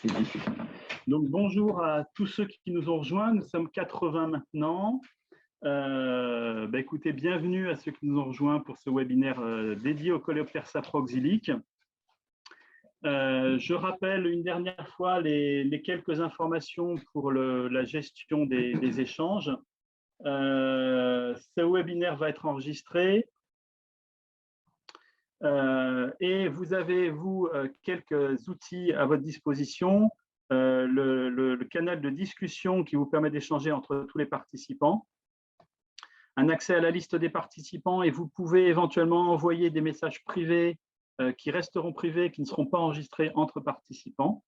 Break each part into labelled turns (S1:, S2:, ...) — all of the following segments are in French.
S1: C'est dit. Donc, bonjour à tous ceux qui nous ont rejoints. Nous sommes 80 maintenant. Écoutez, bienvenue à ceux qui nous ont rejoints pour ce webinaire dédié au coléoptère saproxylique. Je rappelle une dernière fois les quelques informations pour la gestion des échanges. Ce webinaire va être enregistré. Et vous avez, quelques outils à votre disposition. Le canal de discussion qui vous permet d'échanger entre tous les participants. Un accès à la liste des participants et vous pouvez éventuellement envoyer des messages privés qui resteront privés, qui ne seront pas enregistrés entre participants.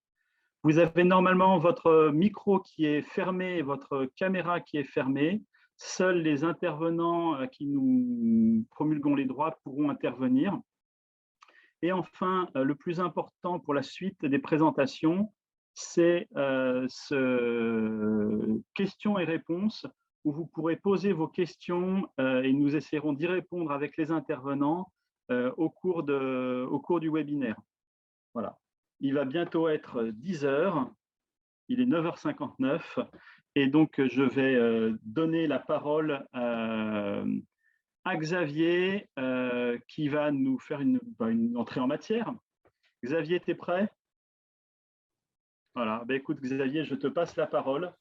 S1: Vous avez normalement votre micro qui est fermé, votre caméra qui est fermée. Seuls les intervenants qui nous promulguons les droits pourront intervenir. Et enfin, le plus important pour la suite des présentations, c'est ce questions et réponses où vous pourrez poser vos questions et nous essaierons d'y répondre avec les intervenants au cours du webinaire. Voilà. Il va bientôt être 10 heures, il est 9h59 et donc je vais donner la parole à Xavier qui va nous faire une entrée en matière. Xavier, tu es prêt? Voilà, écoute Xavier, je te passe la parole.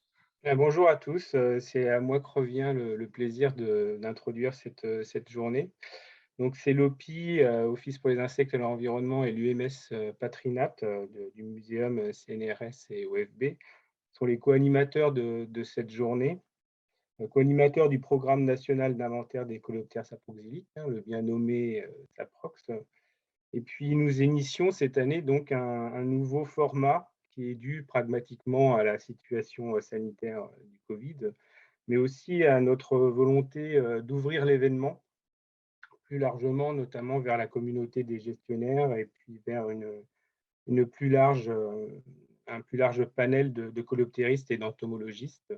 S2: Bonjour à tous, c'est à moi que revient le plaisir d'introduire cette journée. Donc c'est l'OPI, Office pour les insectes et l'environnement, et l'UMS Patrinat du muséum CNRS et OFB sont les co-animateurs de cette journée. Co-animateurs du programme national d'inventaire des coléoptères saproxyliques, le bien nommé SAPROX. Et puis nous initions cette année donc un nouveau format qui est dû pragmatiquement à la situation sanitaire du Covid, mais aussi à notre volonté d'ouvrir l'événement plus largement, notamment vers la communauté des gestionnaires et puis vers un plus large panel de coléoptéristes et d'entomologistes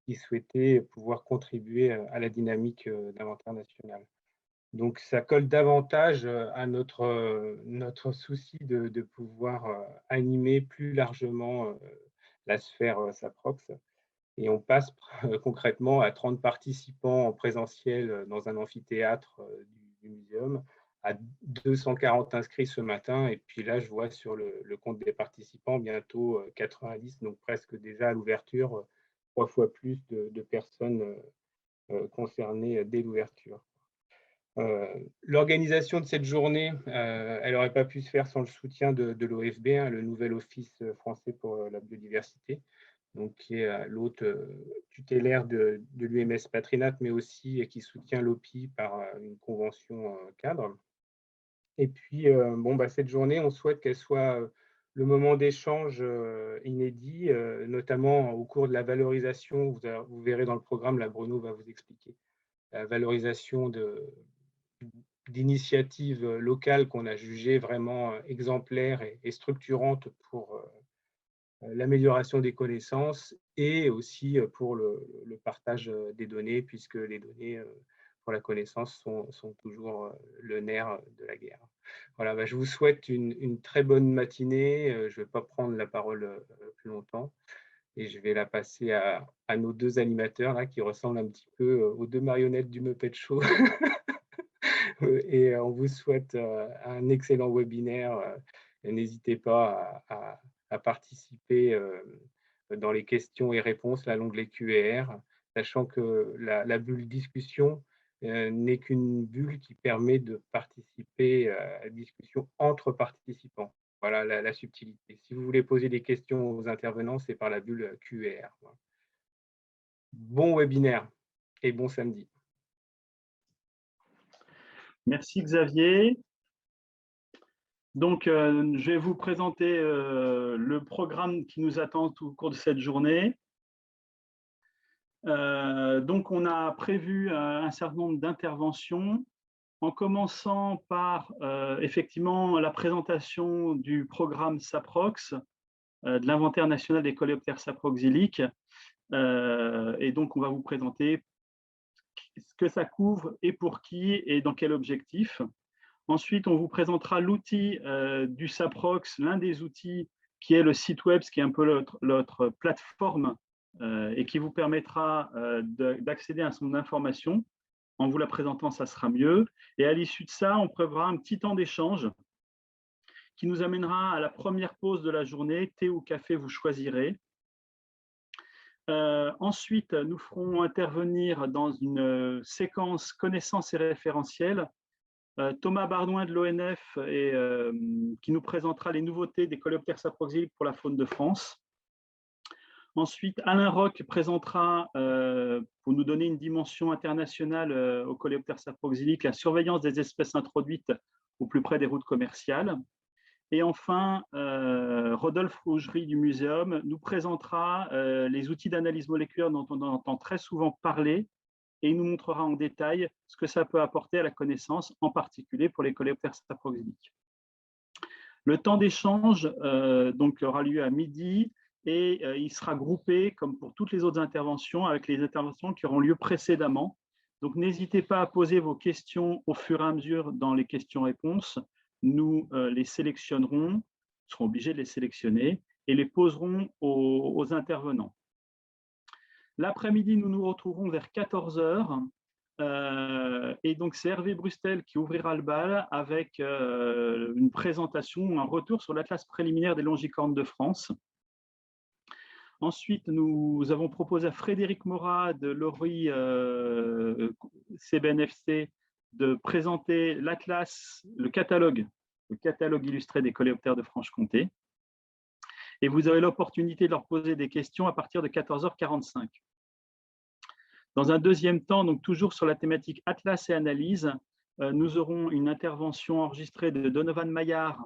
S2: qui souhaitaient pouvoir contribuer à la dynamique d'inventaire national. Donc, ça colle davantage à notre souci de pouvoir animer plus largement la sphère SAPROX. Et on passe concrètement à 30 participants en présentiel dans un amphithéâtre du muséum, à 240 inscrits ce matin. Et puis là, je vois sur le compte des participants bientôt 90, donc presque déjà à l'ouverture, 3 fois plus de personnes concernées dès l'ouverture. L'organisation de cette journée, elle n'aurait pas pu se faire sans le soutien de l'OFB, le nouvel Office français pour la biodiversité, donc qui est l'hôte tutélaire de l'UMS Patrinat, mais aussi qui soutient l'OPI par une convention cadre. Et puis, cette journée, on souhaite qu'elle soit le moment d'échange inédit, notamment au cours de la valorisation. Vous verrez dans le programme, là, Bruno va vous expliquer, la valorisation d'initiatives locales qu'on a jugées vraiment exemplaires et structurantes pour l'amélioration des connaissances et aussi pour le partage des données, puisque les données pour la connaissance sont toujours le nerf de la guerre. Voilà, je vous souhaite une très bonne matinée. Je ne vais pas prendre la parole plus longtemps et je vais la passer à nos deux animateurs là, qui ressemblent un petit peu aux deux marionnettes du Muppet Show. Et on vous souhaite un excellent webinaire. N'hésitez pas à participer dans les questions et réponses, l'onglet Q&R, sachant que la bulle discussion n'est qu'une bulle qui permet de participer à la discussion entre participants. Voilà la subtilité. Si vous voulez poser des questions aux intervenants, c'est par la bulle Q&R. Bon webinaire et bon samedi.
S1: Merci Xavier. Donc, je vais vous présenter le programme qui nous attend tout au cours de cette journée. Donc, on a prévu un certain nombre d'interventions, en commençant par effectivement la présentation du programme SAPROX, de l'inventaire national des coléoptères saproxyliques. Et donc, on va vous présenter ce que ça couvre et pour qui et dans quel objectif. Ensuite, on vous présentera l'outil du SAPROX, l'un des outils qui est le site web, qui est un peu notre plateforme et qui vous permettra d'accéder à son information. En vous la présentant, ça sera mieux. Et à l'issue de ça, on prévoira un petit temps d'échange qui nous amènera à la première pause de la journée, thé ou café, vous choisirez. Ensuite, nous ferons intervenir dans une séquence connaissances et référentiels Thomas Bardouin de l'ONF qui nous présentera les nouveautés des coléoptères saproxyliques pour la faune de France. Ensuite, Alain Roch présentera, pour nous donner une dimension internationale aux coléoptères saproxyliques, la surveillance des espèces introduites au plus près des routes commerciales. Et enfin, Rodolphe Rougerie du Muséum nous présentera les outils d'analyse moléculaire dont on entend très souvent parler et il nous montrera en détail ce que ça peut apporter à la connaissance, en particulier pour les coléoptères saproxyliques. Le temps d'échange donc aura lieu à midi et il sera groupé, comme pour toutes les autres interventions, avec les interventions qui auront lieu précédemment. Donc n'hésitez pas à poser vos questions au fur et à mesure dans les questions-réponses. Nous les sélectionnerons, serons obligés de les sélectionner et les poserons aux intervenants. L'après-midi, nous nous retrouverons vers 14 h. Et donc, c'est Hervé Brustel qui ouvrira le bal avec une présentation, un retour sur l'atlas préliminaire des longicornes de France. Ensuite, nous avons proposé à Frédéric Morat de l'ORI CBNFC de présenter l'atlas, le catalogue illustré des coléoptères de Franche-Comté. Et vous aurez l'opportunité de leur poser des questions à partir de 14 h 45. Dans un deuxième temps, donc toujours sur la thématique Atlas et analyse, nous aurons une intervention enregistrée de Donovan Maillard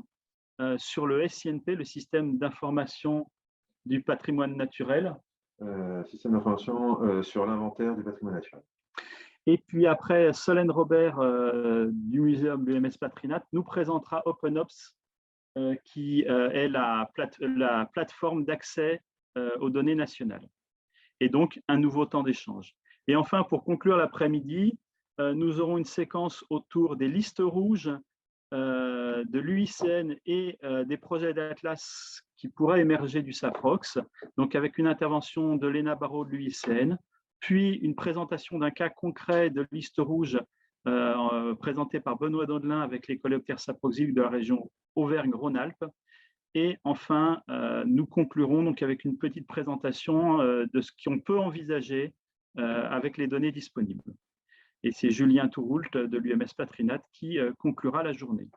S1: sur le SINP, le système d'information du patrimoine naturel.
S3: Système d'information sur l'inventaire du patrimoine naturel.
S1: Et puis après, Solène Robert du Muséum UMS Patrinat nous présentera OpenOps, qui est la plateforme d'accès aux données nationales. Et donc, un nouveau temps d'échange. Et enfin, pour conclure l'après-midi, nous aurons une séquence autour des listes rouges, de l'UICN et des projets d'Atlas qui pourraient émerger du SAPROX, donc avec une intervention de Léna Barraud de l'UICN, puis une présentation d'un cas concret de liste rouge présenté par Benoît Daudelin avec les coléoptères saproxyliques de la région Auvergne-Rhône-Alpes. Et enfin, nous conclurons donc avec une petite présentation de ce qu'on peut envisager avec les données disponibles. Et c'est Julien Touroult de l'UMS Patrinat qui conclura la journée.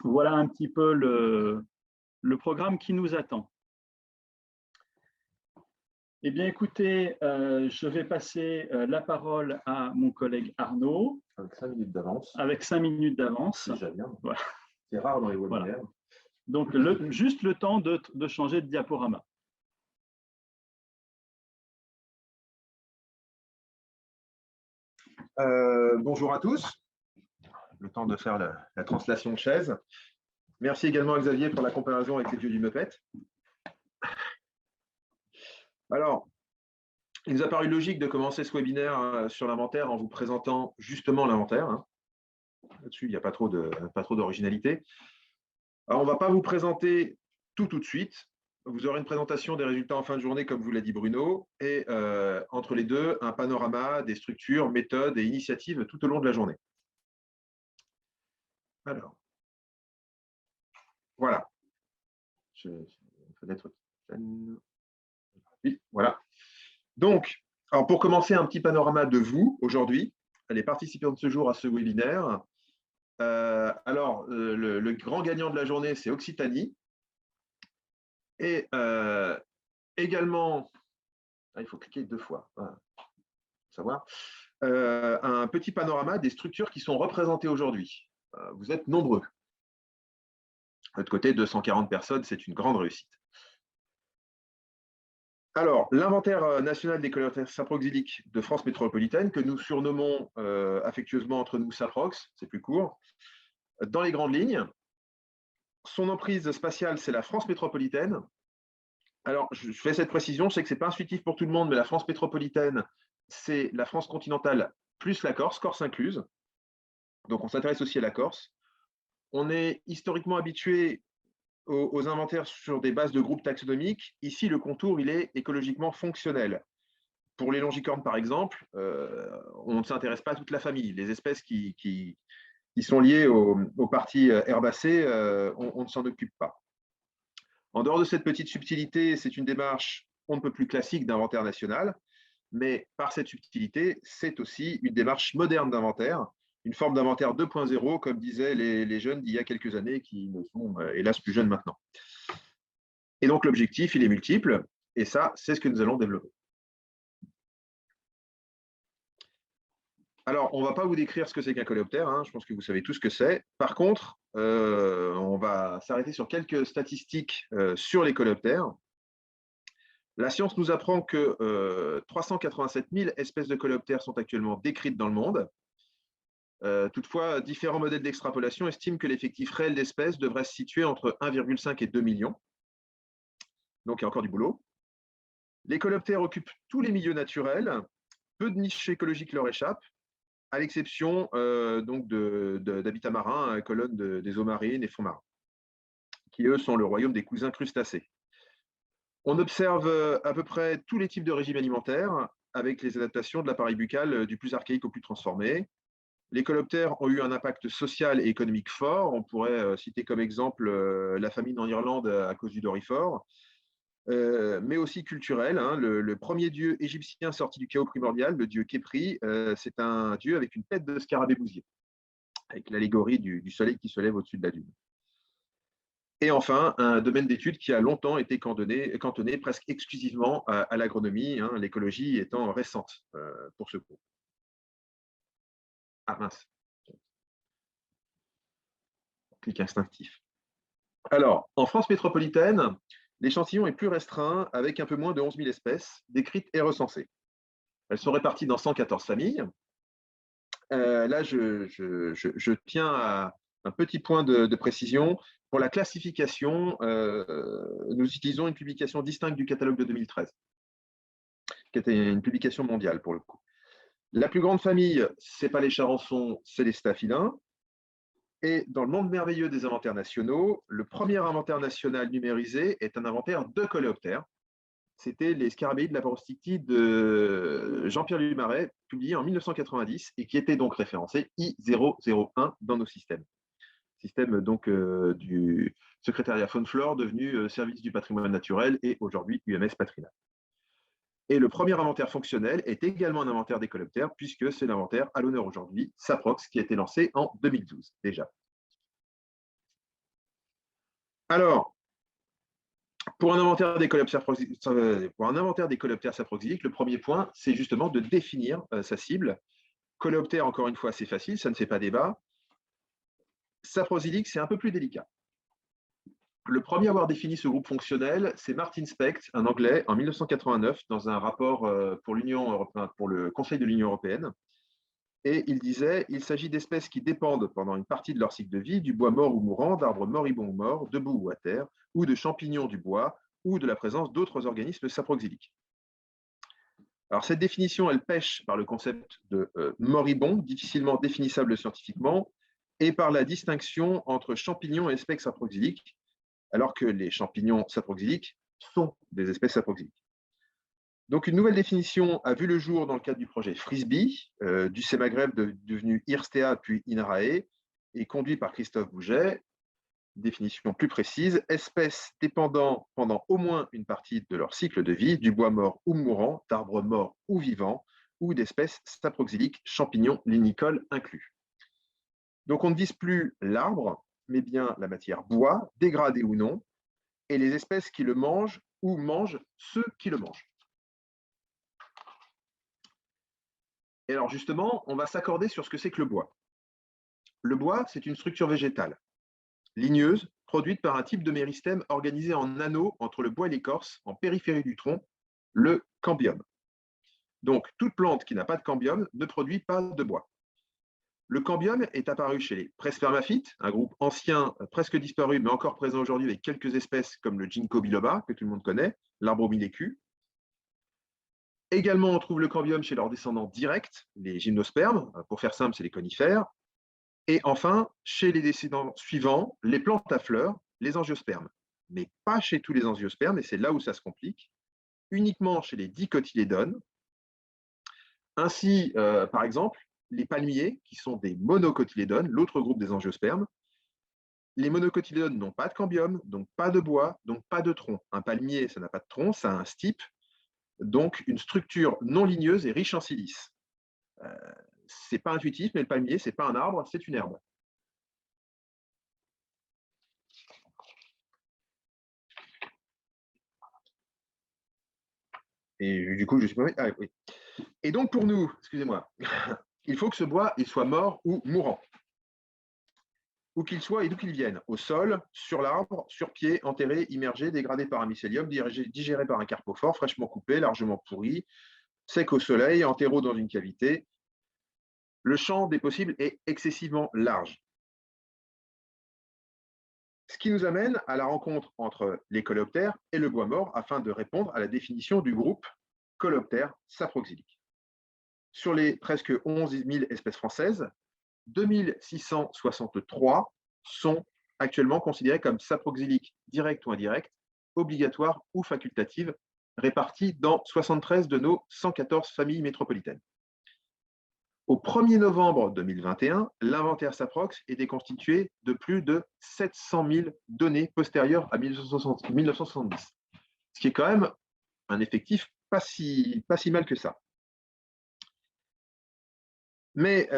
S1: Voilà un petit peu le programme qui nous attend. Eh bien, écoutez, je vais passer la parole à mon collègue Arnaud.
S3: Avec 5 minutes d'avance.
S1: Avec 5 minutes d'avance.
S3: C'est déjà bien.
S1: Voilà.
S3: C'est rare dans les webinaires.
S1: Voilà. Donc, juste le temps de changer de diaporama.
S3: Bonjour à tous. Le temps de faire la translation de chaise. Merci également à Xavier pour la comparaison avec les dieux du Muppet. Alors, il nous a paru logique de commencer ce webinaire sur l'inventaire en vous présentant justement l'inventaire. Là-dessus, il n'y a pas trop d'originalité. Alors, on ne va pas vous présenter tout de suite. Vous aurez une présentation des résultats en fin de journée, comme vous l'a dit Bruno, et entre les deux, un panorama des structures, méthodes et initiatives tout au long de la journée. Alors, voilà. Oui, voilà. Donc, alors pour commencer, un petit panorama de vous aujourd'hui, les participants de ce jour à ce webinaire. Le grand gagnant de la journée, c'est Occitanie. Et également, il faut cliquer 2 fois, pour savoir, un petit panorama des structures qui sont représentées aujourd'hui. Vous êtes nombreux. De l'autre côté, 240 personnes, c'est une grande réussite. Alors, l'inventaire national des coléoptères saproxyliques de France métropolitaine, que nous surnommons affectueusement entre nous SAPROX, c'est plus court, dans les grandes lignes, son emprise spatiale, c'est la France métropolitaine. Alors, je fais cette précision, je sais que ce n'est pas intuitif pour tout le monde, mais la France métropolitaine, c'est la France continentale plus la Corse, Corse incluse. Donc, on s'intéresse aussi à la Corse. On est historiquement habitué, aux inventaires sur des bases de groupes taxonomiques, ici, le contour, il est écologiquement fonctionnel. Pour les longicornes, par exemple, on ne s'intéresse pas à toute la famille. Les espèces qui sont liées aux parties herbacées, on ne s'en occupe pas. En dehors de cette petite subtilité, c'est une démarche on ne peut plus classique d'inventaire national, mais par cette subtilité, c'est aussi une démarche moderne d'inventaire, une forme d'inventaire 2.0, comme disaient les jeunes d'il y a quelques années, qui ne sont hélas plus jeunes maintenant. Et donc l'objectif, il est multiple, et ça, c'est ce que nous allons développer. Alors, on ne va pas vous décrire ce que c'est qu'un coléoptère, hein, je pense que vous savez tout ce que c'est. Par contre, on va s'arrêter sur quelques statistiques sur les coléoptères. La science nous apprend que 387 000 espèces de coléoptères sont actuellement décrites dans le monde. Toutefois, différents modèles d'extrapolation estiment que l'effectif réel d'espèces devrait se situer entre 1,5 et 2 millions. Donc, il y a encore du boulot. Les coléoptères occupent tous les milieux naturels. Peu de niches écologiques leur échappent, à l'exception d'habitats marins, colonnes des eaux marines et fonds marins, qui, eux, sont le royaume des cousins crustacés. On observe à peu près tous les types de régimes alimentaires, avec les adaptations de l'appareil buccal du plus archaïque au plus transformé. Les coléoptères ont eu un impact social et économique fort. On pourrait citer comme exemple la famine en Irlande à cause du doryphore, mais aussi culturel. Hein. Le premier dieu égyptien sorti du chaos primordial, le dieu Khépri, c'est un dieu avec une tête de scarabée bousier, avec l'allégorie du soleil qui se lève au-dessus de la dune. Et enfin, un domaine d'études qui a longtemps été cantonné presque exclusivement à l'agronomie, hein, l'écologie étant récente pour ce groupe. Ah mince. Clic instinctif. Alors, en France métropolitaine, l'échantillon est plus restreint, avec un peu moins de 11 000 espèces décrites et recensées. Elles sont réparties dans 114 familles. Là, je tiens à un petit point de précision. Pour la classification, nous utilisons une publication distincte du catalogue de 2013, qui était une publication mondiale pour le coup. La plus grande famille, ce n'est pas les charançons, c'est les staphylins. Et dans le monde merveilleux des inventaires nationaux, le premier inventaire national numérisé est un inventaire de coléoptères. C'était les Scarabéides de la porostictie de Jean-Pierre Lumaret, publié en 1990 et qui était donc référencé I001 dans nos systèmes. Système donc du secrétariat Faune-Flore, devenu service du patrimoine naturel et aujourd'hui UMS Patrinat. Et le premier inventaire fonctionnel est également un inventaire des coléoptères, puisque c'est l'inventaire à l'honneur aujourd'hui, Saprox, qui a été lancé en 2012 déjà. Alors, pour un inventaire des coléoptères saproxyliques, le premier point, c'est justement de définir sa cible. Coléoptère, encore une fois, c'est facile, ça ne fait pas débat. Saproxylique, c'est un peu plus délicat. Le premier à avoir défini ce groupe fonctionnel, c'est Martin Specht, un Anglais, en 1989, dans un rapport pour le Conseil de l'Union européenne. Et il disait « Il s'agit d'espèces qui dépendent pendant une partie de leur cycle de vie du bois mort ou mourant, d'arbres moribonds ou morts, debout ou à terre, ou de champignons du bois, ou de la présence d'autres organismes saproxyliques. » Alors cette définition, elle pêche par le concept de moribond, difficilement définissable scientifiquement, et par la distinction entre champignons et espèces saproxyliques, alors que les champignons saproxyliques sont des espèces saproxyliques. Donc, une nouvelle définition a vu le jour dans le cadre du projet Frisbee, du CEMAGREB devenu IRSTEA puis INRAE, et conduit par Christophe Bouget. Définition plus précise, espèces dépendant pendant au moins une partie de leur cycle de vie du bois mort ou mourant, d'arbres morts ou vivants, ou d'espèces saproxyliques, champignons, linicoles inclus. Donc, on ne vise plus l'arbre, mais bien la matière bois, dégradée ou non, et les espèces qui le mangent ou mangent ceux qui le mangent. Et alors justement, on va s'accorder sur ce que c'est que le bois. Le bois, c'est une structure végétale, ligneuse, produite par un type de méristème organisé en anneaux entre le bois et l'écorce, en périphérie du tronc, le cambium. Donc, toute plante qui n'a pas de cambium ne produit pas de bois. Le cambium est apparu chez les prespermaphytes, un groupe ancien, presque disparu, mais encore présent aujourd'hui avec quelques espèces comme le ginkgo biloba, que tout le monde connaît, l'arbre au mille écus. Également, on trouve le cambium chez leurs descendants directs, les gymnospermes, pour faire simple, c'est les conifères. Et enfin, chez les descendants suivants, les plantes à fleurs, les angiospermes, mais pas chez tous les angiospermes, et c'est là où ça se complique, uniquement chez les dicotylédones. Ainsi, par exemple, les palmiers, qui sont des monocotylédones, l'autre groupe des angiospermes. Les monocotylédones n'ont pas de cambium, donc pas de bois, donc pas de tronc. Un palmier, ça n'a pas de tronc, ça a un stipe, donc une structure non ligneuse et riche en silice. Ce n'est pas intuitif, mais le palmier, ce n'est pas un arbre, c'est une herbe. Et du coup, je suis pas... Ah, oui. Et donc, pour nous, excusez-moi, il faut que ce bois il soit mort ou mourant. Où qu'il soit et d'où qu'il vienne, au sol, sur l'arbre, sur pied, enterré, immergé, dégradé par un mycélium, digéré par un carpophore, fraîchement coupé, largement pourri, sec au soleil, enterré dans une cavité. Le champ des possibles est excessivement large. Ce qui nous amène à la rencontre entre les coléoptères et le bois mort afin de répondre à la définition du groupe coléoptère saproxylique. Sur les presque 11 000 espèces françaises, 2663 sont actuellement considérées comme saproxyliques directes ou indirectes, obligatoires ou facultatives, réparties dans 73 de nos 114 familles métropolitaines. Au 1er novembre 2021, l'inventaire Saprox était constitué de plus de 700 000 données postérieures à 1970, ce qui est quand même un effectif pas si mal que ça. Mais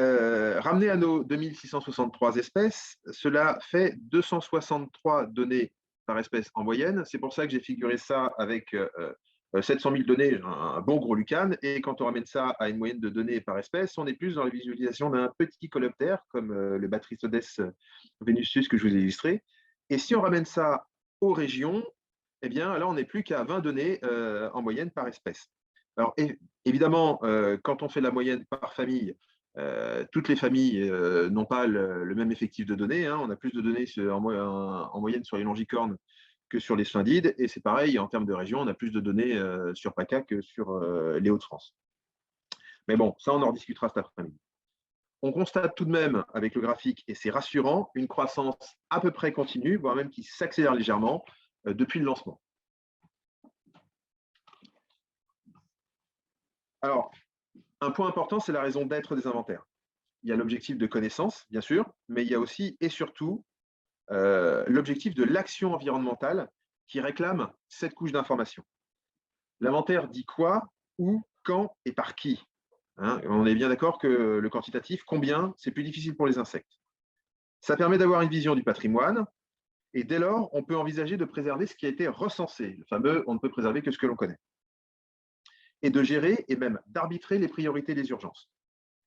S3: ramené à nos 2663 espèces, cela fait 263 données par espèce en moyenne. C'est pour ça que j'ai figuré ça avec 700 000 données, un bon gros Lucan. Et quand on ramène ça à une moyenne de données par espèce, on est plus dans la visualisation d'un petit coléoptère, comme le Batrisodes venusius que je vous ai illustré. Et si on ramène ça aux régions, eh bien là, on n'est plus qu'à 20 données en moyenne par espèce. Alors évidemment, quand on fait la moyenne par famille, toutes les familles n'ont pas le même effectif de données. Hein. On a plus de données en moyenne sur les longicornes que sur les sphindides. Et c'est pareil, en termes de région, on a plus de données sur PACA que sur les Hauts-de-France. Mais bon, ça, on en rediscutera cet après-midi. On constate tout de même, avec le graphique, et c'est rassurant, une croissance à peu près continue, voire même qui s'accélère légèrement depuis le lancement. Alors, un point important, c'est la raison d'être des inventaires. Il y a l'objectif de connaissance, bien sûr, mais il y a aussi et surtout l'objectif de l'action environnementale qui réclame cette couche d'information. L'inventaire dit quoi, où, quand et par qui. Hein, on est bien d'accord que le quantitatif, combien, c'est plus difficile pour les insectes. Ça permet d'avoir une vision du patrimoine et dès lors, on peut envisager de préserver ce qui a été recensé, le fameux « on ne peut préserver que ce que l'on connaît », et de gérer et même d'arbitrer les priorités des urgences,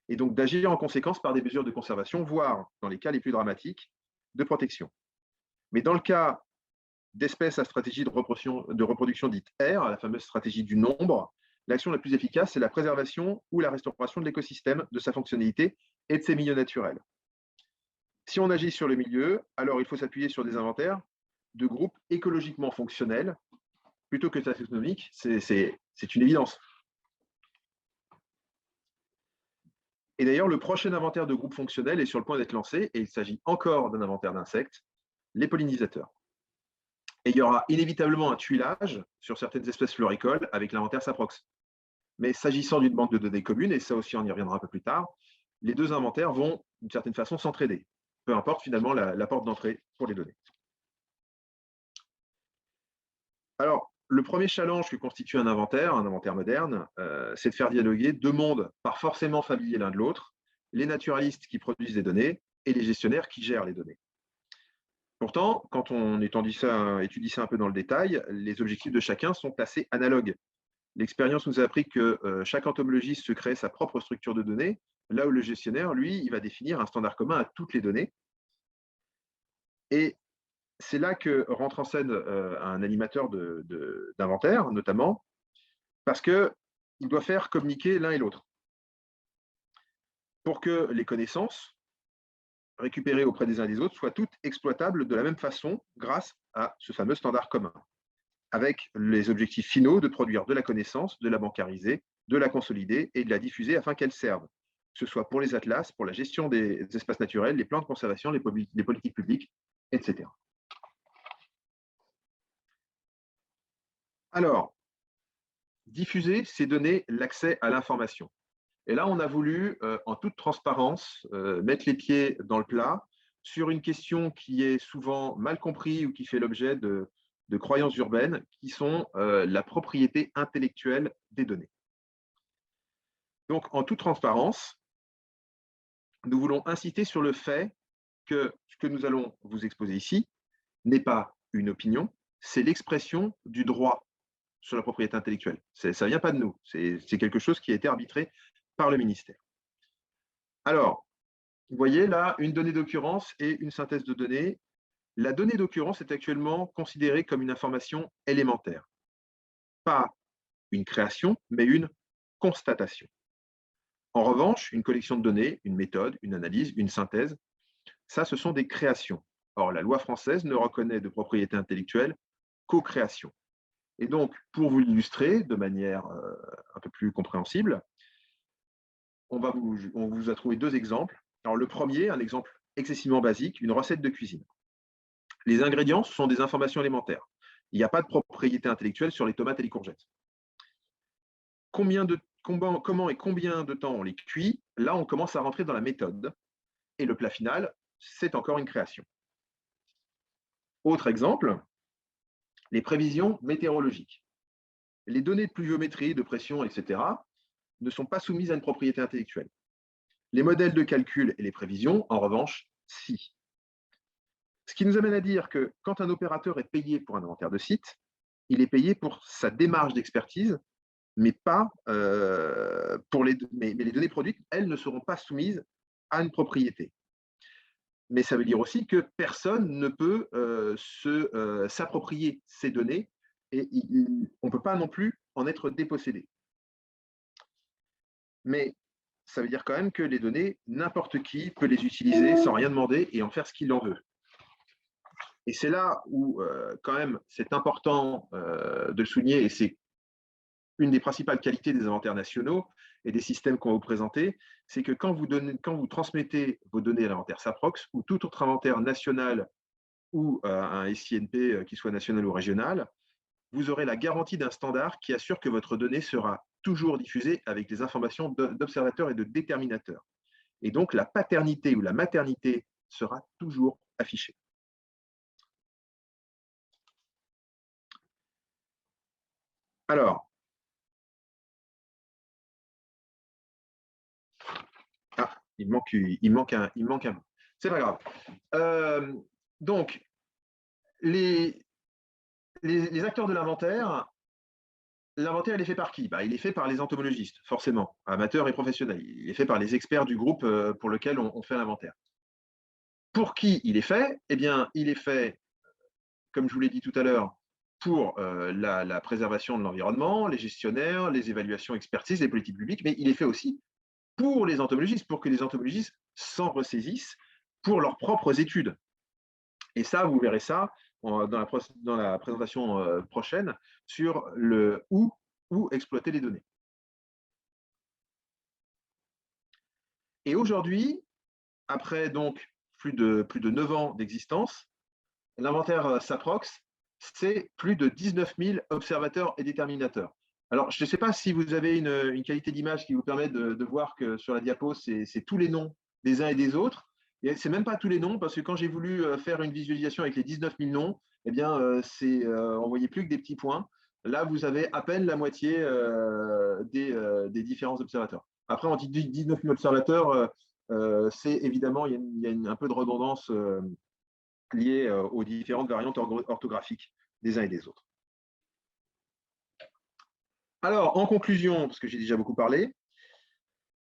S3: et donc d'agir en conséquence par des mesures de conservation, voire, dans les cas les plus dramatiques, de protection. Mais dans le cas d'espèces à stratégie de reproduction dite R, la fameuse stratégie du nombre, l'action la plus efficace, c'est la préservation ou la restauration de l'écosystème, de sa fonctionnalité et de ses milieux naturels. Si on agit sur le milieu, alors il faut s'appuyer sur des inventaires de groupes écologiquement fonctionnels plutôt que taxonomiques, c'est une évidence. Et d'ailleurs, le prochain inventaire de groupes fonctionnels est sur le point d'être lancé, et il s'agit encore d'un inventaire d'insectes, les pollinisateurs. Et il y aura inévitablement un tuilage sur certaines espèces floricoles avec l'inventaire Saprox. Mais s'agissant d'une banque de données commune, et ça aussi on y reviendra un peu plus tard, les deux inventaires vont d'une certaine façon s'entraider, peu importe finalement la porte d'entrée pour les données. Alors, le premier challenge que constitue un inventaire moderne, c'est de faire dialoguer deux mondes pas forcément familiers l'un de l'autre, les naturalistes qui produisent des données et les gestionnaires qui gèrent les données. Pourtant, quand on étudie ça un peu dans le détail, les objectifs de chacun sont assez analogues. L'expérience nous a appris que chaque entomologiste se crée sa propre structure de données, là où le gestionnaire, lui, il va définir un standard commun à toutes les données. Et c'est là que rentre en scène un animateur d'inventaire, notamment, parce qu'il doit faire communiquer l'un et l'autre. Pour que les connaissances récupérées auprès des uns et des autres soient toutes exploitables de la même façon grâce à ce fameux standard commun, avec les objectifs finaux de produire de la connaissance, de la bancariser, de la consolider et de la diffuser afin qu'elle serve, que ce soit pour les atlas, pour la gestion des espaces naturels, les plans de conservation, les politiques publiques, etc. Alors, diffuser, c'est donner l'accès à l'information. Et là, on a voulu, en toute transparence, mettre les pieds dans le plat sur une question qui est souvent mal comprise ou qui fait l'objet de croyances urbaines, qui sont la propriété intellectuelle des données. Donc, en toute transparence, nous voulons insister sur le fait que ce que nous allons vous exposer ici n'est pas une opinion, c'est l'expression du droit sur la propriété intellectuelle. Ça ne vient pas de nous, c'est quelque chose qui a été arbitré par le ministère. Alors, vous voyez là, une donnée d'occurrence et une synthèse de données. La donnée d'occurrence est actuellement considérée comme une information élémentaire. Pas une création, mais une constatation. En revanche, une collection de données, une méthode, une analyse, une synthèse, ça, ce sont des créations. Or, la loi française ne reconnaît de propriété intellectuelle qu'aux créations. Et donc, pour vous l'illustrer de manière un peu plus compréhensible, on vous a trouvé deux exemples. Alors, le premier, un exemple excessivement basique, une recette de cuisine. Les ingrédients sont des informations élémentaires. Il n'y a pas de propriété intellectuelle sur les tomates et les courgettes. Comment et combien de temps on les cuit, là, on commence à rentrer dans la méthode. Et le plat final, c'est encore une création. Autre exemple, les prévisions météorologiques. Les données de pluviométrie, de pression, etc., ne sont pas soumises à une propriété intellectuelle. Les modèles de calcul et les prévisions, en revanche, si. Ce qui nous amène à dire que quand un opérateur est payé pour un inventaire de site, il est payé pour sa démarche d'expertise, mais pas mais les données produites, elles ne seront pas soumises à une propriété. Mais ça veut dire aussi que personne ne peut s'approprier ces données et on ne peut pas non plus en être dépossédé. Mais ça veut dire quand même que les données, n'importe qui peut les utiliser sans rien demander et en faire ce qu'il en veut. Et c'est là où, quand même, c'est important de le souligner, et c'est une des principales qualités des inventaires nationaux et des systèmes qu'on va vous présenter, c'est que quand vous transmettez vos données à l'inventaire SAPROX ou tout autre inventaire national ou un SINP qui soit national ou régional, vous aurez la garantie d'un standard qui assure que votre donnée sera toujours diffusée avec des informations d'observateurs et de déterminateurs. Et donc, la paternité ou la maternité sera toujours affichée. Alors, il manque un mot. C'est pas grave. Donc, les acteurs de l'inventaire, il est fait par qui? Il est fait par les entomologistes, forcément, amateurs et professionnels. Il est fait par les experts du groupe pour lequel on fait l'inventaire. Pour qui il est fait? Eh bien, il est fait, comme je vous l'ai dit tout à l'heure, pour la préservation de l'environnement, les gestionnaires, les évaluations, expertises, les politiques publiques, mais il est fait aussi pour les entomologistes, pour que les entomologistes s'en ressaisissent pour leurs propres études. Et ça, vous verrez ça dans la présentation prochaine sur le où exploiter les données. Et aujourd'hui, après donc plus de 9 ans d'existence, l'inventaire SAPROX, c'est plus de 19 000 observateurs et déterminateurs. Alors, je ne sais pas si vous avez une qualité d'image qui vous permet de voir que sur la diapo, c'est tous les noms des uns et des autres. Et ce n'est même pas tous les noms, parce que quand j'ai voulu faire une visualisation avec les 19 000 noms, eh bien, on ne voyait plus que des petits points. Là, vous avez à peine la moitié des différents observateurs. Après, on dit 19 000 observateurs, c'est évidemment, il y a un peu de redondance liée aux différentes variantes orthographiques des uns et des autres. Alors, en conclusion, parce que j'ai déjà beaucoup parlé,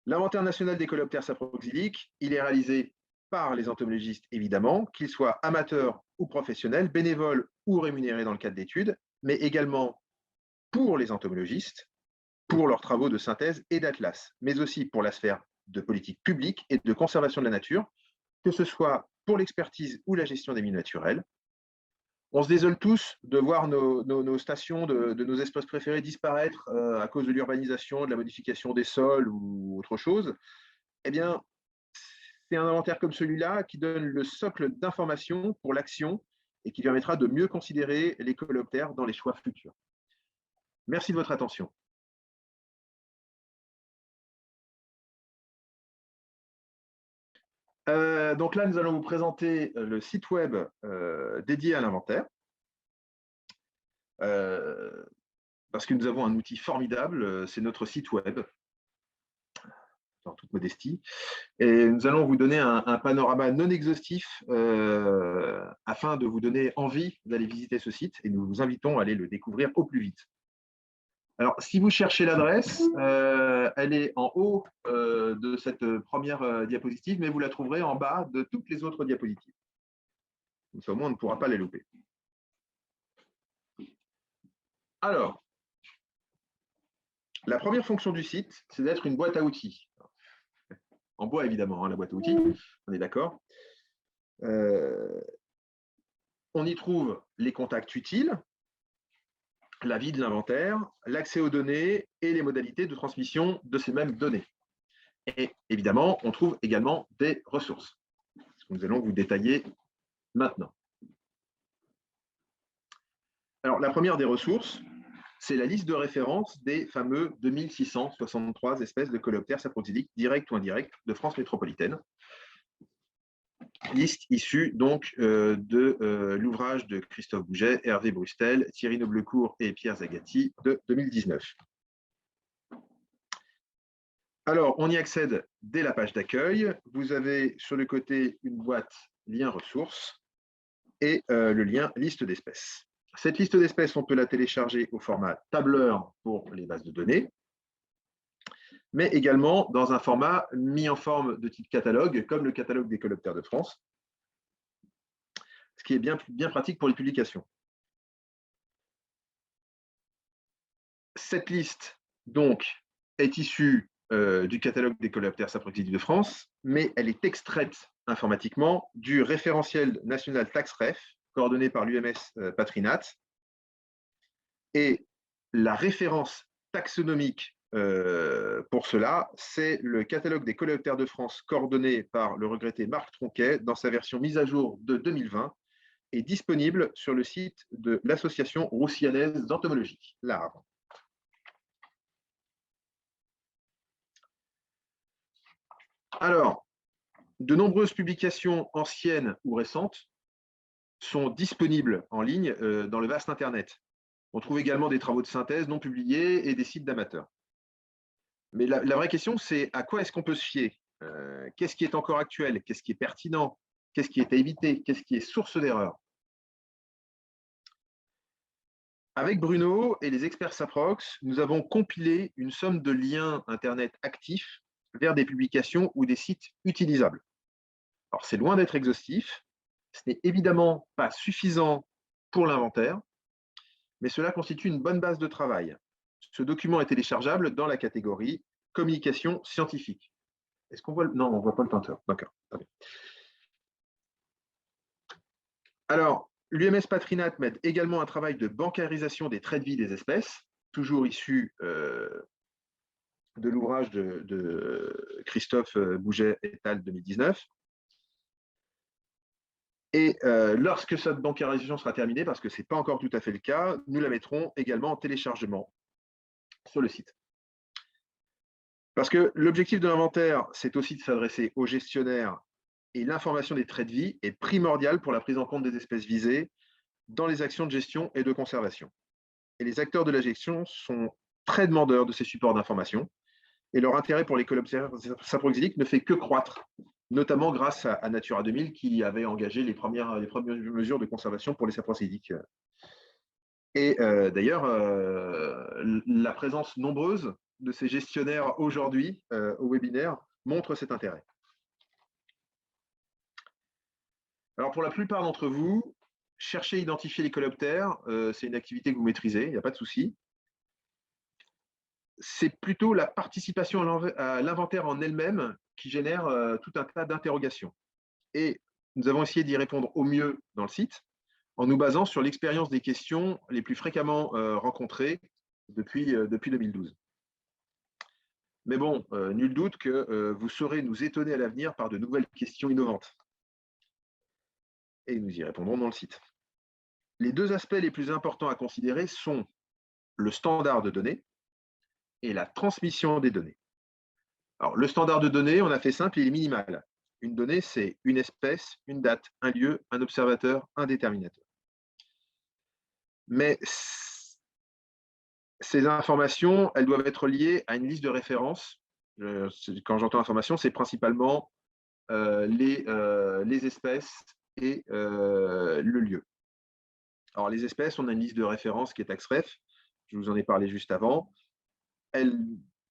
S3: l'inventaire national des coléoptères saproxyliques, il est réalisé par les entomologistes, évidemment, qu'ils soient amateurs ou professionnels, bénévoles ou rémunérés dans le cadre d'études, mais également pour les entomologistes, pour leurs travaux de synthèse et d'atlas, mais aussi pour la sphère de politique publique et de conservation de la nature, que ce soit pour l'expertise ou la gestion des milieux naturels. On se désole tous de voir nos stations de nos espèces préférées disparaître à cause de l'urbanisation, de la modification des sols ou autre chose. Eh bien, c'est un inventaire comme celui-là qui donne le socle d'information pour l'action et qui permettra de mieux considérer les coléoptères dans les choix futurs. Merci de votre attention. Donc là, nous allons vous présenter le site web dédié à l'inventaire. Parce que nous avons un outil formidable, c'est notre site web, en toute modestie. Et nous allons vous donner un panorama non exhaustif afin de vous donner envie d'aller visiter ce site, et nous vous invitons à aller le découvrir au plus vite. Alors, si vous cherchez l'adresse, elle est en haut de cette première diapositive, mais vous la trouverez en bas de toutes les autres diapositives. Comme ça, au moins, on ne pourra pas les louper. Alors, la première fonction du site, c'est d'être une boîte à outils. En bois, évidemment, hein, la boîte à outils, on est d'accord. On y trouve les contacts utiles, la vie de l'inventaire, l'accès aux données et les modalités de transmission de ces mêmes données. Et évidemment, on trouve également des ressources, ce que nous allons vous détailler maintenant. Alors, la première des ressources, c'est la liste de référence des fameux 2663 espèces de coléoptères saproxyliques, directes ou indirectes, de France métropolitaine. Liste issue donc de l'ouvrage de Christophe Bouget, Hervé Brustel, Thierry Noblecourt et Pierre Zagatti de 2019. Alors, on y accède dès la page d'accueil. Vous avez sur le côté une boîte lien ressources et le lien liste d'espèces. Cette liste d'espèces, on peut la télécharger au format tableur pour les bases de données, mais également dans un format mis en forme de type catalogue, comme le catalogue des coléoptères de France, ce qui est bien pratique pour les publications. Cette liste, donc, est issue du catalogue des coléoptères saproxyliques de France, mais elle est extraite informatiquement du référentiel national TaxRef, coordonné par l'UMS Patrinat, et la référence taxonomique pour cela, c'est le catalogue des coléoptères de France coordonné par le regretté Marc Tronquet dans sa version mise à jour de 2020 et disponible sur le site de l'Association roussillanaise d'entomologie, l'ARE. Alors, de nombreuses publications anciennes ou récentes sont disponibles en ligne dans le vaste Internet. On trouve également des travaux de synthèse non publiés et des sites d'amateurs. Mais la vraie question, c'est à quoi est-ce qu'on peut se fier? Qu'est-ce qui est encore actuel? Qu'est-ce qui est pertinent? Qu'est-ce qui est à éviter? Qu'est-ce qui est source d'erreur? Avec Bruno et les experts Saprox, nous avons compilé une somme de liens Internet actifs vers des publications ou des sites utilisables. Alors, c'est loin d'être exhaustif, ce n'est évidemment pas suffisant pour l'inventaire, mais cela constitue une bonne base de travail. Ce document est téléchargeable dans la catégorie communication scientifique. Est-ce qu'on voit Non, on ne voit pas le pointeur. D'accord. Alors, l'UMS Patrinat mène également un travail de bancarisation des traits de vie des espèces, toujours issu de l'ouvrage de Christophe Bouget et al. 2019. Et lorsque cette bancarisation sera terminée, parce que ce n'est pas encore tout à fait le cas, nous la mettrons également en téléchargement sur le site. Parce que l'objectif de l'inventaire, c'est aussi de s'adresser aux gestionnaires, et l'information des traits de vie est primordiale pour la prise en compte des espèces visées dans les actions de gestion et de conservation. Et les acteurs de la gestion sont très demandeurs de ces supports d'information, et leur intérêt pour les coléoptères saproxyliques ne fait que croître, notamment grâce à Natura 2000 qui avait engagé les premières mesures de conservation pour les saproxyliques. Et d'ailleurs, la présence nombreuse de ces gestionnaires aujourd'hui au webinaire montre cet intérêt. Alors pour la plupart d'entre vous, chercher et identifier les coléoptères, c'est une activité que vous maîtrisez, il n'y a pas de souci. C'est plutôt la participation à l'inventaire en elle-même qui génère tout un tas d'interrogations. Et nous avons essayé d'y répondre au mieux dans le site, en nous basant sur l'expérience des questions les plus fréquemment rencontrées depuis 2012. Mais bon, nul doute que vous saurez nous étonner à l'avenir par de nouvelles questions innovantes. Et nous y répondrons dans le site. Les deux aspects les plus importants à considérer sont le standard de données et la transmission des données. Alors, le standard de données, on a fait simple, il est minimal. Une donnée, c'est une espèce, une date, un lieu, un observateur, un déterminateur. Mais ces informations, elles doivent être liées à une liste de références. Quand j'entends information, c'est principalement les espèces et le lieu. Alors, les espèces, on a une liste de références qui est AXREF. Je vous en ai parlé juste avant.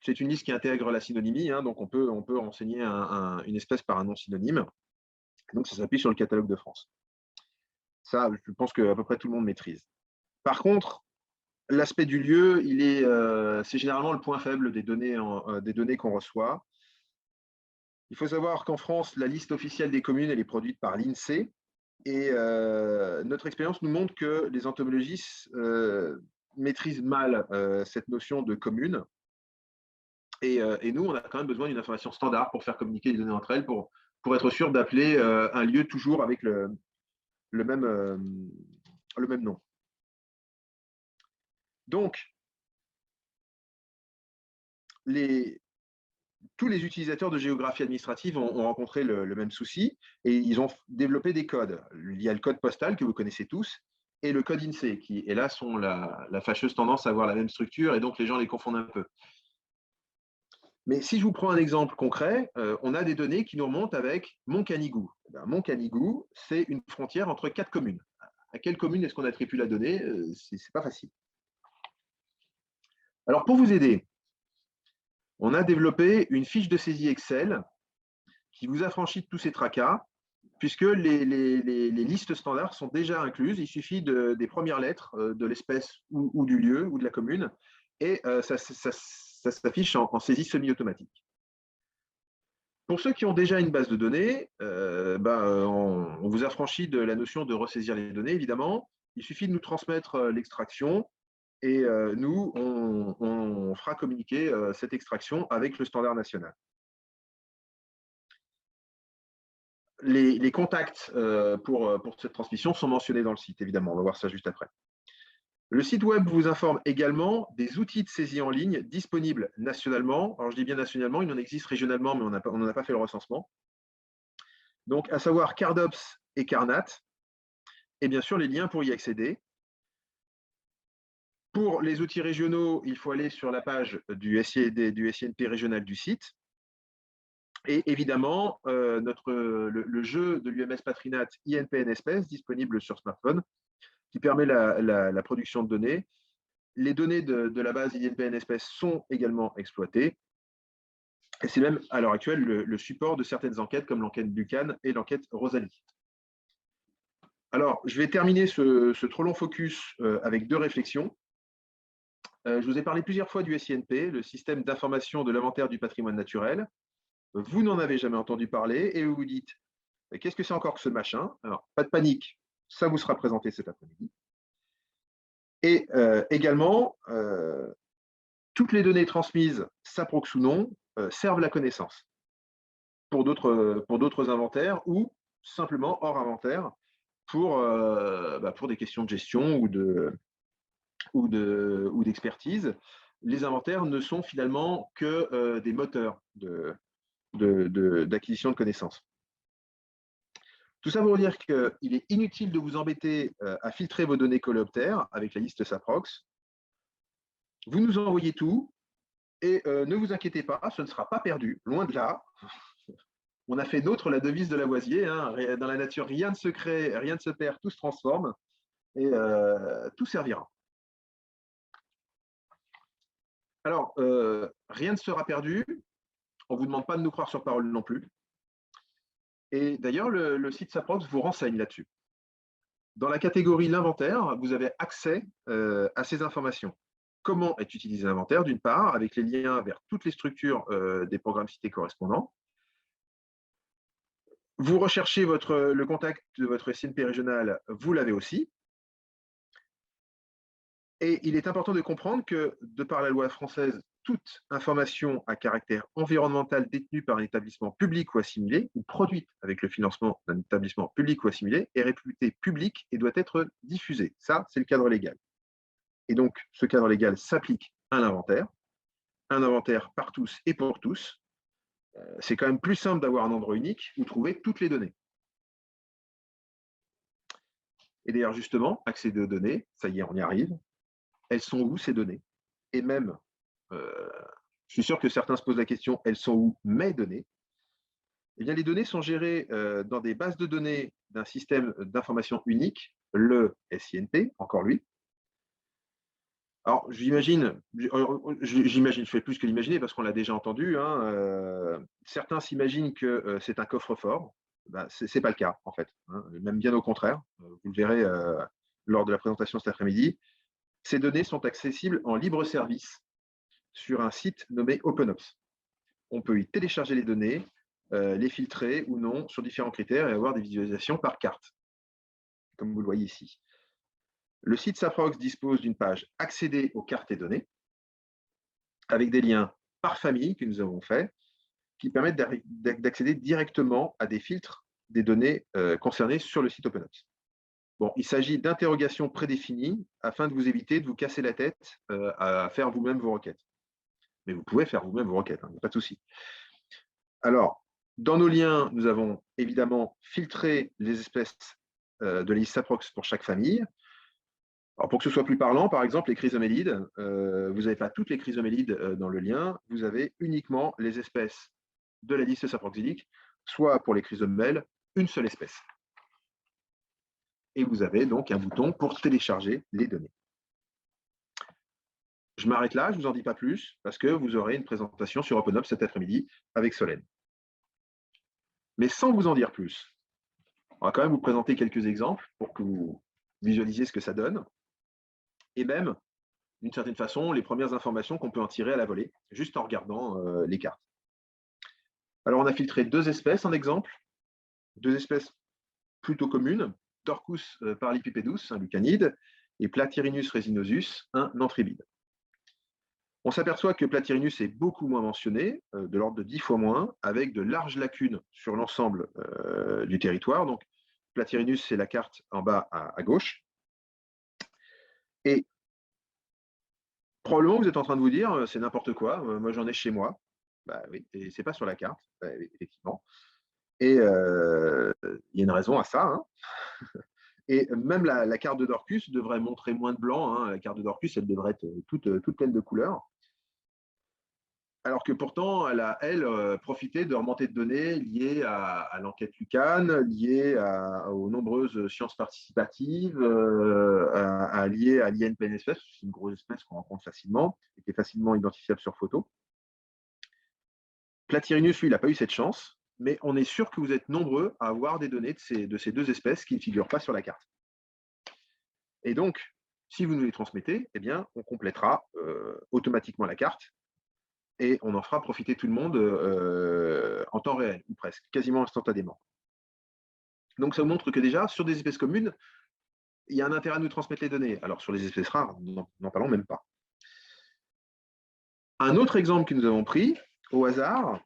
S3: C'est une liste qui intègre la synonymie, hein, donc on peut renseigner une espèce par un nom synonyme. Donc, ça s'appuie sur le catalogue de France. Ça, je pense qu'à peu près tout le monde maîtrise. Par contre, l'aspect du lieu, c'est généralement le point faible des données qu'on reçoit. Il faut savoir qu'en France, la liste officielle des communes, elle est produite par l'INSEE. Et notre expérience nous montre que les entomologistes maîtrisent mal cette notion de commune. Et nous, on a quand même besoin d'une information standard pour faire communiquer les données entre elles, pour être sûr d'appeler un lieu toujours avec le même nom. Donc, tous les utilisateurs de géographie administrative ont rencontré le même souci et ils ont développé des codes. Il y a le code postal que vous connaissez tous et le code INSEE qui, hélas, ont la fâcheuse tendance à avoir la même structure et donc les gens les confondent un peu. Mais si je vous prends un exemple concret, on a des données qui nous remontent avec Montcanigou. Montcanigou, c'est une frontière entre 4 communes. À quelle commune est-ce qu'on attribue la donnée? Ce n'est pas facile. Alors, pour vous aider, on a développé une fiche de saisie Excel qui vous affranchit de tous ces tracas, puisque les listes standards sont déjà incluses. Il suffit des premières lettres de l'espèce ou du lieu ou de la commune, et ça s'affiche en saisie semi-automatique. Pour ceux qui ont déjà une base de données, on vous affranchit de la notion de ressaisir les données, évidemment. Il suffit de nous transmettre l'extraction et nous, on fera communiquer cette extraction avec le standard national. Les contacts pour cette transmission sont mentionnés dans le site, évidemment. On va voir ça juste après. Le site web vous informe également des outils de saisie en ligne disponibles nationalement. Alors, je dis bien nationalement, il en existe régionalement, mais on n'en a pas fait le recensement. Donc, à savoir Cardops et Carnat, et bien sûr les liens pour y accéder. Pour les outils régionaux, il faut aller sur la page du SINP régional du site. Et évidemment, le jeu de l'UMS Patrinat INPN Espèces, disponible sur smartphone, qui permet la production de données. Les données de la base INPN Espèces sont également exploitées. Et c'est même, à l'heure actuelle, le support de certaines enquêtes, comme l'enquête Buchan et l'enquête Rosalie. Alors, je vais terminer ce trop long focus avec 2 réflexions. Je vous ai parlé plusieurs fois du SINP, le système d'information de l'inventaire du patrimoine naturel. Vous n'en avez jamais entendu parler et vous vous dites « Qu'est-ce que c'est encore que ce machin ?» Alors, pas de panique, ça vous sera présenté cet après-midi. Et également, toutes les données transmises, SAPROX ou non, servent la connaissance pour d'autres inventaires ou simplement hors inventaire pour des questions de gestion ou d'expertise. Les inventaires ne sont finalement que des moteurs d'acquisition de connaissances. Tout ça pour dire qu'il est inutile de vous embêter à filtrer vos données coléoptères avec la liste SAPROX. Vous nous envoyez tout et ne vous inquiétez pas, ce ne sera pas perdu, loin de là. On a fait nôtre la devise de Lavoisier, hein, dans la nature, rien ne se crée, rien ne se perd, tout se transforme et tout servira. Alors, rien ne sera perdu, on ne vous demande pas de nous croire sur parole non plus. Et d'ailleurs, le site SAPROX vous renseigne là-dessus. Dans la catégorie l'inventaire, vous avez accès à ces informations. Comment est utilisé l'inventaire, d'une part, avec les liens vers toutes les structures des programmes cités correspondants. Vous recherchez le contact de votre SINP régional, vous l'avez aussi. Et il est important de comprendre que, de par la loi française, toute information à caractère environnemental détenue par un établissement public ou assimilé, ou produite avec le financement d'un établissement public ou assimilé, est réputée publique et doit être diffusée. Ça, c'est le cadre légal. Et donc, ce cadre légal s'applique à l'inventaire. Un inventaire par tous et pour tous. C'est quand même plus simple d'avoir un endroit unique où trouver toutes les données. Et d'ailleurs, justement, accéder aux données, ça y est, on y arrive. Elles sont où ces données? Et même, je suis sûr que certains se posent la question, elles sont où mes données? Eh bien, les données sont gérées dans des bases de données d'un système d'information unique, le SINP, encore lui. Alors, j'imagine, je fais plus que l'imaginer parce qu'on l'a déjà entendu. Hein, certains s'imaginent que c'est un coffre-fort. Ben, ce n'est pas le cas, en fait. Hein, même bien au contraire. Vous le verrez lors de la présentation cet après-midi. Ces données sont accessibles en libre service sur un site nommé OpenOps. On peut y télécharger les données, les filtrer ou non sur différents critères et avoir des visualisations par carte, comme vous le voyez ici. Le site Saprox dispose d'une page « Accéder aux cartes et données » avec des liens par famille que nous avons faits qui permettent d'accéder directement à des filtres des données concernées sur le site OpenOps. Bon, il s'agit d'interrogations prédéfinies afin de vous éviter de vous casser la tête à faire vous-même vos requêtes. Mais vous pouvez faire vous-même vos requêtes, hein, pas de souci. Alors, dans nos liens, nous avons évidemment filtré les espèces de la liste Saprox pour chaque famille. Alors, pour que ce soit plus parlant, par exemple, les chrysomélides, vous n'avez pas toutes les chrysomélides dans le lien, vous avez uniquement les espèces de la liste saproxylique, soit pour les chrysomèles, une seule espèce. Et vous avez donc un bouton pour télécharger les données. Je m'arrête là, je ne vous en dis pas plus, parce que vous aurez une présentation sur OpenOps cet après-midi avec Solène. Mais sans vous en dire plus, on va quand même vous présenter quelques exemples pour que vous visualisiez ce que ça donne. Et même, d'une certaine façon, les premières informations qu'on peut en tirer à la volée, juste en regardant les cartes. Alors, on a filtré deux espèces en exemple, deux espèces plutôt communes, Dorcus parlypipedus, un lucanide, et Platyrhinus resinosus, un anthribide. On s'aperçoit que Platyrhinus est beaucoup moins mentionné, de l'ordre de 10 fois moins, avec de larges lacunes sur l'ensemble du territoire. Donc, Platyrhinus, c'est la carte en bas à gauche. Et probablement, vous êtes en train de vous dire, c'est n'importe quoi, moi j'en ai chez moi. Bah oui, et c'est pas sur la carte, bah, oui, effectivement. Et il y a une raison à ça. Hein. Et même la carte de Dorcus devrait montrer moins de blanc. Hein. La carte de Dorcus, elle devrait être toute pleine de couleurs. Alors que pourtant, elle a, elle, profité de remontées de données liées à l'enquête Lucan, liées aux nombreuses sciences participatives, liées à l'INPNSS, c'est une grosse espèce qu'on rencontre facilement et qui est facilement identifiable sur photo. Platyrhinus, lui, il n'a pas eu cette chance, mais on est sûr que vous êtes nombreux à avoir des données de ces deux espèces qui ne figurent pas sur la carte. Et donc, si vous nous les transmettez, eh bien, on complétera automatiquement la carte et on en fera profiter tout le monde en temps réel, ou presque, quasiment instantanément. Donc, ça vous montre que déjà, sur des espèces communes, il y a un intérêt à nous transmettre les données. Alors, sur les espèces rares, n'en parlons même pas. Un autre exemple que nous avons pris, au hasard,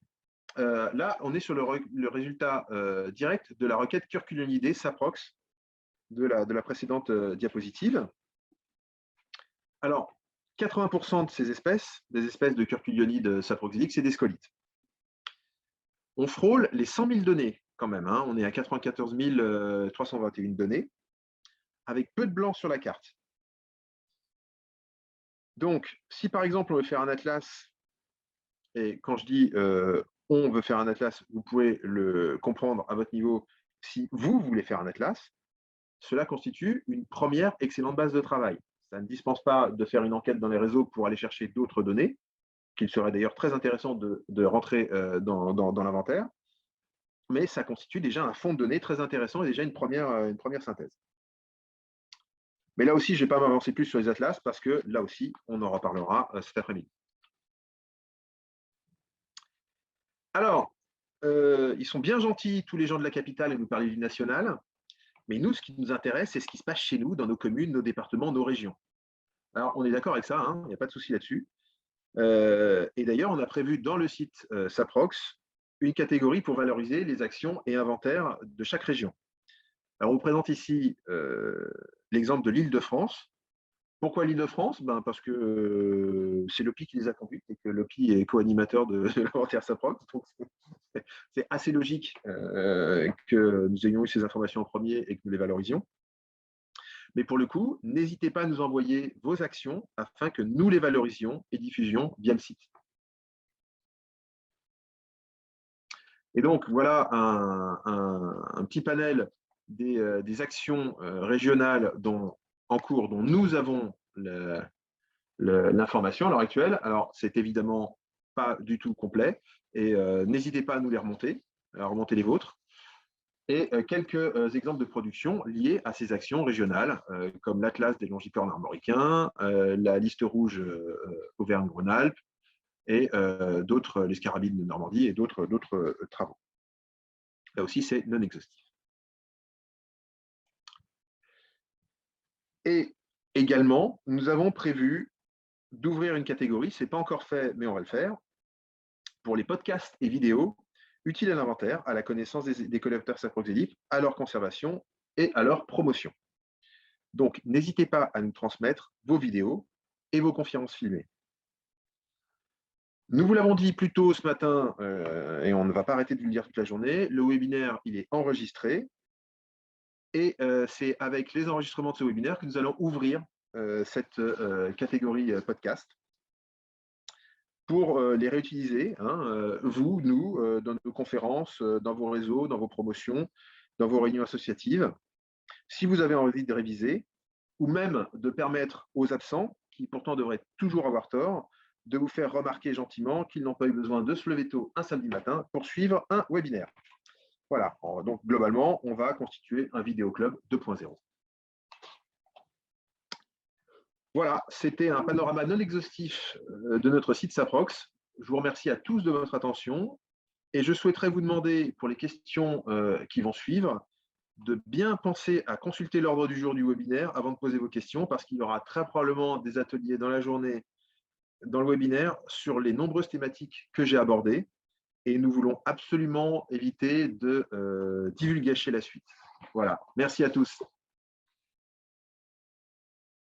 S3: là, on est sur le résultat direct de la requête Curculionidés Saprox de la précédente diapositive. Alors, 80% de ces espèces, des espèces de curculionides saproxyliques, c'est des scolites. On frôle les 100 000 données quand même. Hein. On est à 94 321 données, avec peu de blanc sur la carte. Donc, si par exemple on veut faire un atlas, et quand je dis on veut faire un atlas, vous pouvez le comprendre à votre niveau si vous voulez faire un atlas, cela constitue une première excellente base de travail. Ça ne dispense pas de faire une enquête dans les réseaux pour aller chercher d'autres données, qu'il serait d'ailleurs très intéressant de rentrer dans l'inventaire, mais ça constitue déjà un fond de données très intéressant et déjà une première synthèse. Mais là aussi, je ne vais pas m'avancer plus sur les atlas parce que là aussi, on en reparlera cet après-midi. Alors, ils sont bien gentils, tous les gens de la capitale, et nous parler du national, mais nous, ce qui nous intéresse, c'est ce qui se passe chez nous, dans nos communes, nos départements, nos régions. Alors, on est d'accord avec ça, hein, il n'y a pas de souci là-dessus. Et d'ailleurs, on a prévu dans le site Saprox une catégorie pour valoriser les actions et inventaires de chaque région. Alors, on vous présente ici l'exemple de l'Île-de-France. Pourquoi l'Île-de-France? Parce que c'est l'OPI qui les a conduites et que l'OPI est co-animateur de l'inventaire Saprox. Donc, c'est assez logique que nous ayons eu ces informations en premier et que nous les valorisions. Mais pour le coup, n'hésitez pas à nous envoyer vos actions afin que nous les valorisions et diffusions via le site. Et donc, voilà un petit panel des actions régionales en cours dont nous avons l'information à l'heure actuelle. Alors, c'est évidemment pas du tout complet et n'hésitez pas à nous les remonter, à remonter les vôtres. Et quelques exemples de production liés à ces actions régionales, comme l'Atlas des longicornes armoricains, la liste rouge Auvergne-Rhône-Alpes, et d'autres, les scarabines de Normandie et d'autres travaux. Là aussi, c'est non exhaustif. Et également, nous avons prévu d'ouvrir une catégorie, ce n'est pas encore fait, mais on va le faire, pour les podcasts et vidéos utiles à l'inventaire, à la connaissance des collecteurs saproxéliques, à leur conservation et à leur promotion. Donc, n'hésitez pas à nous transmettre vos vidéos et vos conférences filmées. Nous vous l'avons dit plus tôt ce matin, et on ne va pas arrêter de vous le dire toute la journée, le webinaire, il est enregistré, et c'est avec les enregistrements de ce webinaire que nous allons ouvrir cette catégorie podcast pour les réutiliser, vous, nous, dans nos conférences, dans vos réseaux, dans vos promotions, dans vos réunions associatives. Si vous avez envie de réviser, ou même de permettre aux absents, qui pourtant devraient toujours avoir tort, de vous faire remarquer gentiment qu'ils n'ont pas eu besoin de se lever tôt un samedi matin pour suivre un webinaire. Voilà, donc globalement, on va constituer un vidéoclub 2.0. Voilà, c'était un panorama non exhaustif de notre site Saprox. Je vous remercie à tous de votre attention et je souhaiterais vous demander, pour les questions qui vont suivre, de bien penser à consulter l'ordre du jour du webinaire avant de poser vos questions, parce qu'il y aura très probablement des ateliers dans la journée, dans le webinaire, sur les nombreuses thématiques que j'ai abordées, et nous voulons absolument éviter de divulgacher la suite. Voilà, merci à tous.